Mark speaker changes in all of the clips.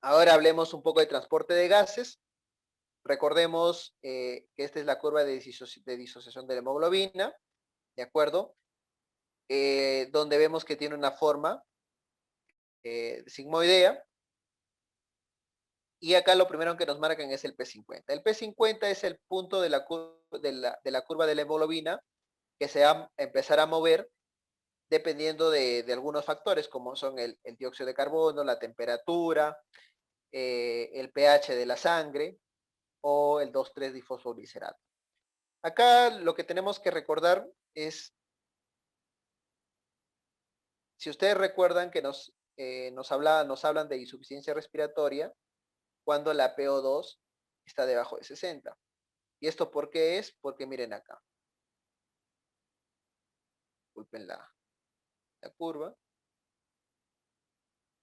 Speaker 1: Ahora hablemos un poco de transporte de gases. Recordemos que esta es la curva de disociación de la hemoglobina, ¿de acuerdo? Donde vemos que tiene una forma sigmoidea. Y acá lo primero que nos marcan es el P50. El P50 es el punto de la curva de la hemoglobina que se va a empezar a mover dependiendo de algunos factores, como son el dióxido de carbono, la temperatura, el pH de la sangre o el 2,3-difosfoglicerato. Acá lo que tenemos que recordar es, si ustedes recuerdan que nos hablan de insuficiencia respiratoria cuando la PO2 está debajo de 60. ¿Y esto por qué es? Porque miren acá, disculpen la curva.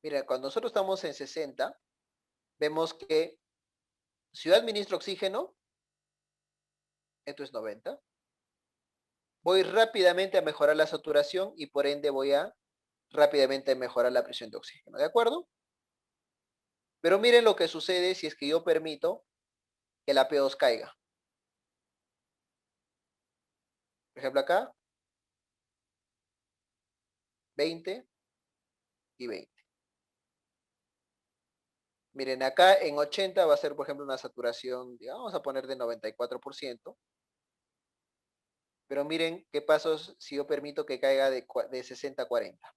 Speaker 1: Miren, cuando nosotros estamos en 60, vemos que si yo administro oxígeno, esto es 90, voy rápidamente a mejorar la saturación y por ende voy a rápidamente mejorar la presión de oxígeno, ¿de acuerdo? Pero miren lo que sucede si es que yo permito que la P2 caiga. Por ejemplo acá, 20 y 20. Miren, acá en 80 va a ser, por ejemplo, una saturación, digamos, vamos a poner de 94%. Pero miren qué pasos si yo permito que caiga de 60 a 40.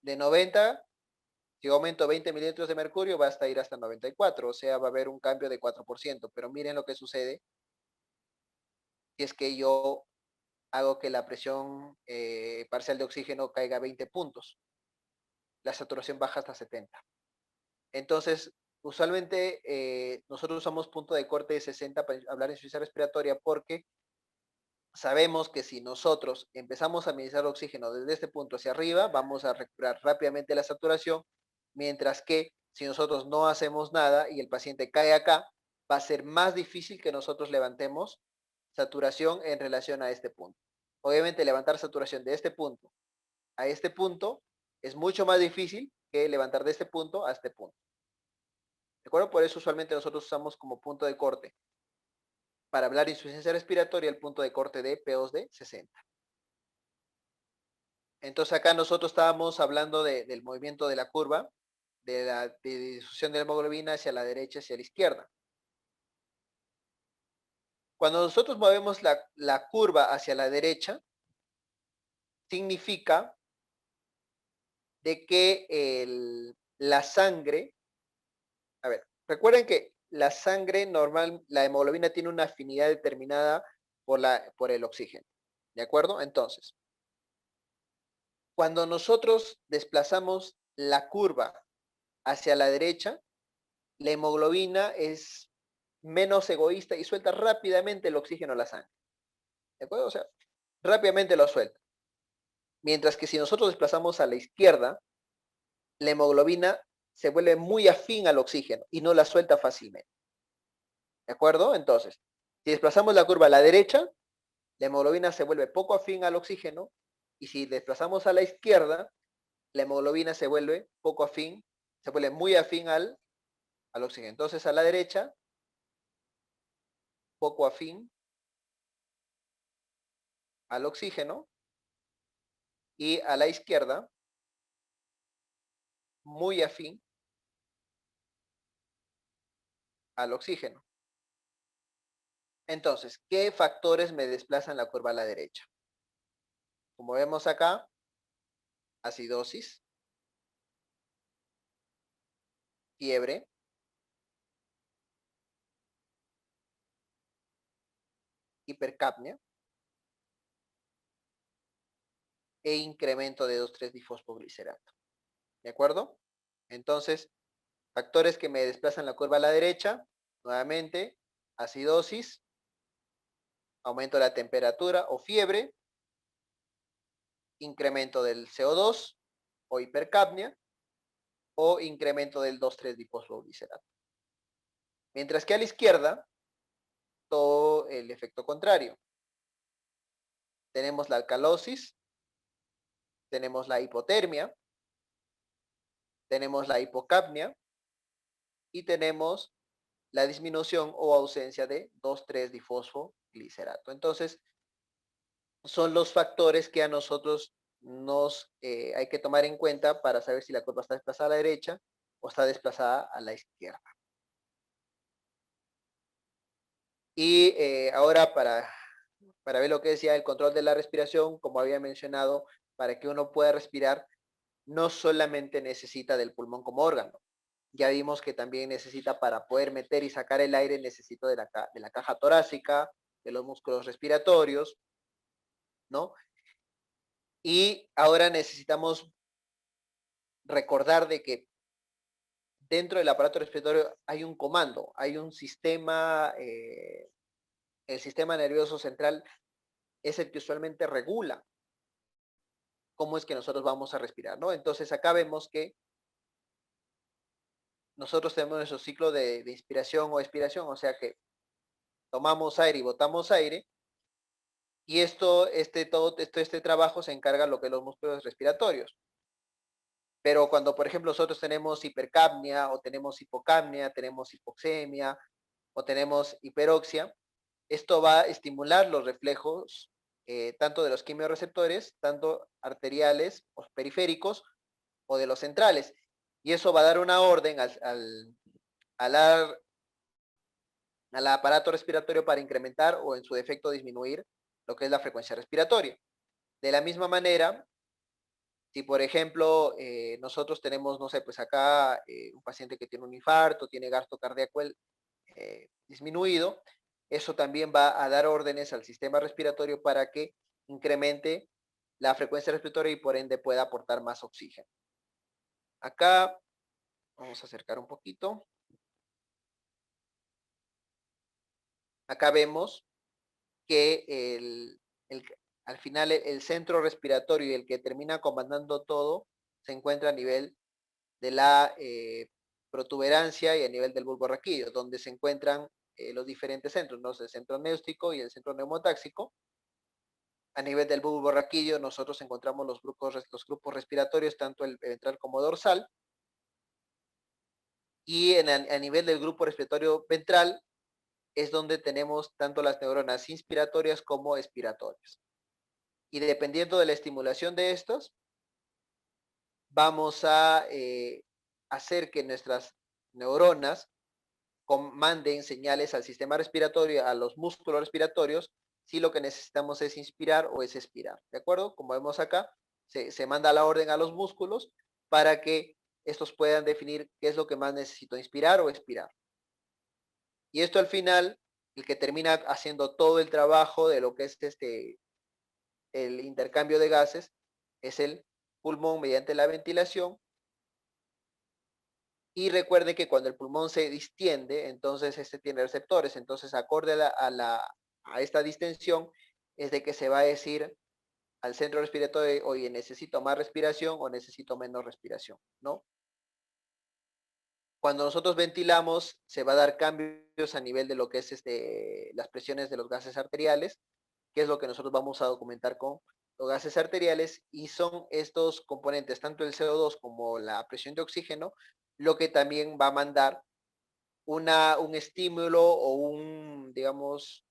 Speaker 1: De 90, si yo aumento 20 mililitros de mercurio, va a ir hasta 94, o sea, va a haber un cambio de 4%. Pero miren lo que sucede si es que yo hago que la presión parcial de oxígeno caiga a 20 puntos. La saturación baja hasta 70. Entonces, usualmente nosotros usamos punto de corte de 60 para hablar de insuficiencia respiratoria porque sabemos que si nosotros empezamos a administrar oxígeno desde este punto hacia arriba, vamos a recuperar rápidamente la saturación, mientras que si nosotros no hacemos nada y el paciente cae acá, va a ser más difícil que nosotros levantemos saturación en relación a este punto. Obviamente levantar saturación de este punto a este punto es mucho más difícil que levantar de este punto a este punto. ¿De acuerdo? Por eso usualmente nosotros usamos como punto de corte para hablar de insuficiencia respiratoria el punto de corte de P2 de 60. Entonces acá nosotros estábamos hablando del movimiento de la curva, de la difusión de la hemoglobina hacia la derecha, hacia la izquierda. Cuando nosotros movemos la curva hacia la derecha, significa de que la sangre, a ver, recuerden que la sangre normal, la hemoglobina tiene una afinidad determinada por el oxígeno, ¿de acuerdo? Entonces, cuando nosotros desplazamos la curva hacia la derecha, la hemoglobina es menos egoísta y suelta rápidamente el oxígeno a la sangre. ¿De acuerdo? O sea, rápidamente lo suelta. Mientras que si nosotros desplazamos a la izquierda, la hemoglobina se vuelve muy afín al oxígeno y no la suelta fácilmente. ¿De acuerdo? Entonces, si desplazamos la curva a la derecha, la hemoglobina se vuelve poco afín al oxígeno y si desplazamos a la izquierda, la hemoglobina se vuelve poco afín, se vuelve muy afín al oxígeno. Entonces, a la derecha, poco afín al oxígeno y a la izquierda, muy afín al oxígeno. Entonces, ¿qué factores me desplazan la curva a la derecha? Como vemos acá, acidosis, fiebre, hipercapnia e incremento de 2,3-difosfoglicerato. ¿De acuerdo? Entonces, factores que me desplazan la curva a la derecha, nuevamente, acidosis, aumento de la temperatura o fiebre, incremento del CO2 o hipercapnia o incremento del 2,3-difosfoglicerato. Mientras que a la izquierda, todo el efecto contrario. Tenemos la alcalosis, tenemos la hipotermia, tenemos la hipocapnia y tenemos la disminución o ausencia de 2,3-difosfoglicerato. Entonces, son los factores que a nosotros nos hay que tomar en cuenta para saber si la curva está desplazada a la derecha o está desplazada a la izquierda. Y ahora para ver lo que decía el control de la respiración, como había mencionado, para que uno pueda respirar, no solamente necesita del pulmón como órgano. Ya vimos que también necesita para poder meter y sacar el aire, necesito de la caja torácica, de los músculos respiratorios, ¿no? Y ahora necesitamos recordar de que dentro del aparato respiratorio hay un comando, hay un sistema, el sistema nervioso central es el que usualmente regula cómo es que nosotros vamos a respirar, ¿no? Entonces acá vemos que nosotros tenemos nuestro ciclo de inspiración o expiración, o sea que tomamos aire y botamos aire, y este trabajo se encarga de lo que es los músculos respiratorios. Pero cuando, por ejemplo, nosotros tenemos hipercapnia o tenemos hipocapnia, tenemos hipoxemia o tenemos hiperoxia, esto va a estimular los reflejos tanto de los quimiorreceptores, tanto arteriales o periféricos o de los centrales. Y eso va a dar una orden al aparato respiratorio para incrementar o en su defecto disminuir lo que es la frecuencia respiratoria. De la misma manera, si por ejemplo nosotros tenemos, no sé, pues acá un paciente que tiene un infarto, tiene gasto cardíaco disminuido, eso también va a dar órdenes al sistema respiratorio para que incremente la frecuencia respiratoria y por ende pueda aportar más oxígeno. Acá vamos a acercar un poquito. Acá vemos que al final el centro respiratorio y el que termina comandando todo se encuentra a nivel de la protuberancia y a nivel del bulbo raquídeo, donde se encuentran los diferentes centros, ¿no? El centro néustico y el centro neumotáxico. A nivel del bulbo raquídeo nosotros encontramos los grupos respiratorios, tanto el ventral como dorsal, y a nivel del grupo respiratorio ventral es donde tenemos tanto las neuronas inspiratorias como expiratorias. Y dependiendo de la estimulación de estos, vamos a hacer que nuestras neuronas manden señales al sistema respiratorio, a los músculos respiratorios, si lo que necesitamos es inspirar o es expirar. ¿De acuerdo? Como vemos acá, se manda la orden a los músculos para que estos puedan definir qué es lo que más necesito, inspirar o expirar. Y esto al final, el que termina haciendo todo el trabajo de lo que es el intercambio de gases, es el pulmón mediante la ventilación. Y recuerde que cuando el pulmón se distiende, entonces este tiene receptores. Entonces, acorde a esta distensión, es de que se va a decir al centro respiratorio, oye, necesito más respiración o necesito menos respiración, ¿no? Cuando nosotros ventilamos, se va a dar cambios a nivel de lo que es las presiones de los gases arteriales, que es lo que nosotros vamos a documentar con los gases arteriales, y son estos componentes, tanto el CO2 como la presión de oxígeno, lo que también va a mandar un estímulo o digamos,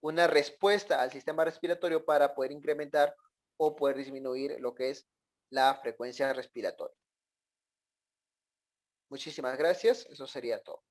Speaker 1: una respuesta al sistema respiratorio para poder incrementar o poder disminuir lo que es la frecuencia respiratoria. Muchísimas gracias. Eso sería todo.